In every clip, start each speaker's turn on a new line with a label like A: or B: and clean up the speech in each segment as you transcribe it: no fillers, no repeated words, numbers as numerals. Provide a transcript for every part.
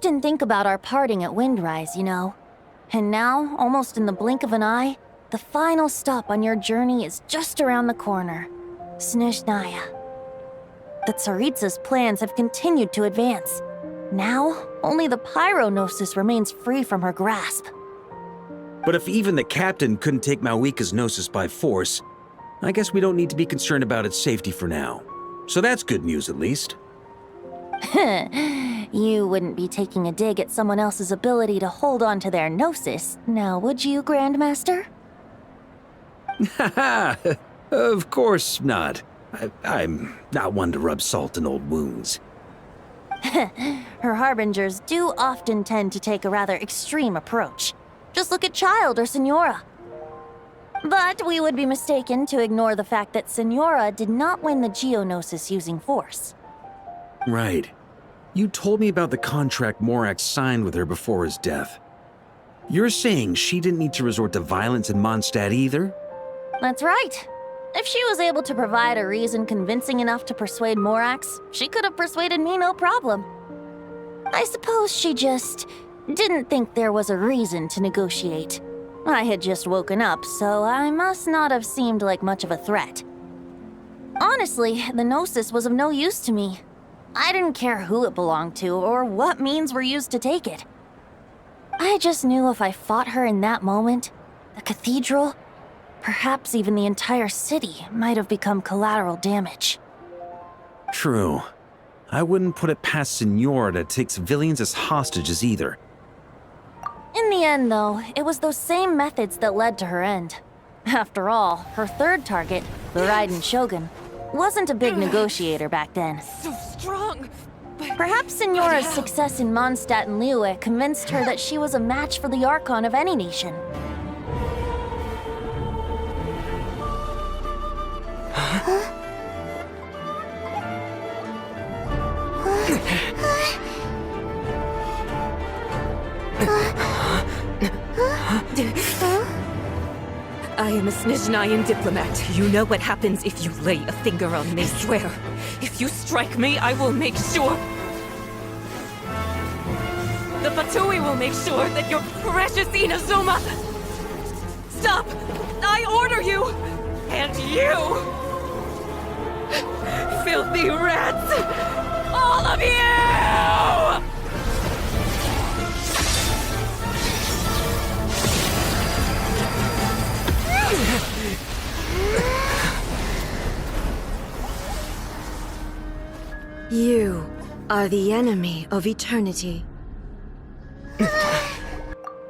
A: often think about our parting at Windrise, you know. And now, almost in the blink of an eye, the final stop on your journey is just around the corner. Snezhnaya. The Tsaritsa's plans have continued to advance. Now, only the Pyro-Gnosis remains free from her grasp.
B: But if even the captain couldn't take Malwika's Gnosis by force, I guess we don't need to be concerned about its safety for now. So that's good news, at least.
A: You wouldn't be taking a dig at someone else's ability to hold on to their Gnosis, now would you, Grandmaster?
B: Haha, of course not. I'm not one to rub salt in old wounds.
A: Her harbingers do often tend to take a rather extreme approach. Just look at Child or Signora. But we would be mistaken to ignore the fact that Signora did not win the Geognosis using force.
B: Right. You told me about the contract Morax signed with her before his death. You're saying she didn't need to resort to violence in Mondstadt either?
A: That's right. If she was able to provide a reason convincing enough to persuade Morax, she could have persuaded me no problem. I suppose she just didn't think there was a reason to negotiate. I had just woken up, so I must not have seemed like much of a threat. Honestly, the Gnosis was of no use to me. I didn't care who it belonged to or what means were used to take it. I just knew if I fought her in that moment, the cathedral, perhaps even the entire city, might have become collateral damage.
B: True. I wouldn't put it past Signora to take civilians as hostages either.
A: In the end, though, it was those same methods that led to her end. After all, her third target, the Raiden Shogun, wasn't a big negotiator back then.
C: So strong!
A: Perhaps Signora's success in Mondstadt and Liyue convinced her that she was a match for the Archon of any nation.
C: I am a Snezhnayan diplomat. You know what happens if you lay a finger on me, swear. If you strike me, I will make sure... The Fatui will make sure that your precious Inazuma... Stop! I order you! And you! Filthy rats! All of you!
D: You are the enemy of eternity.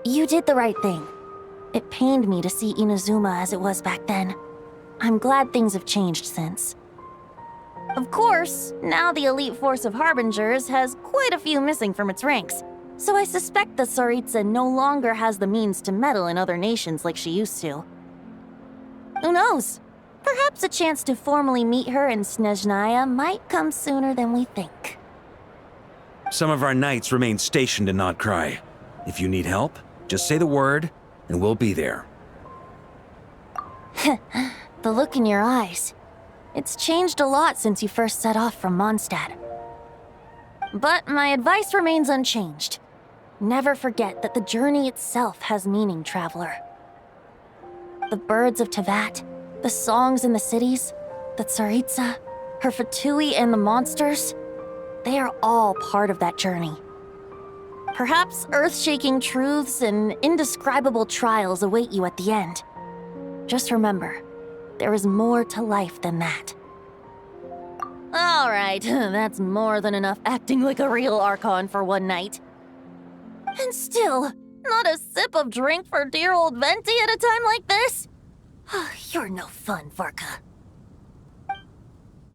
A: You did the right thing. It pained me to see Inazuma as it was back then. I'm glad things have changed since. Of course, now the elite force of Harbingers has quite a few missing from its ranks, so I suspect the Tsaritsa no longer has the means to meddle in other nations like she used to. Who knows? Perhaps a chance to formally meet her in Snezhnaya might come sooner than we think.
B: Some of our knights remain stationed in Notcry. If you need help, just say the word, and we'll be there.
A: The look in your eyes. It's changed a lot since you first set off from Mondstadt. But my advice remains unchanged. Never forget that the journey itself has meaning, traveler. The birds of Tevat, the songs in the cities, the Tsaritsa, her Fatui and the monsters, they are all part of that journey. Perhaps earth-shaking truths and indescribable trials await you at the end. Just remember, there is more to life than that. All right, that's more than enough acting like a real Archon for one night. And still, not a sip of drink for dear old Venti at a time like this? You're no fun, Varka.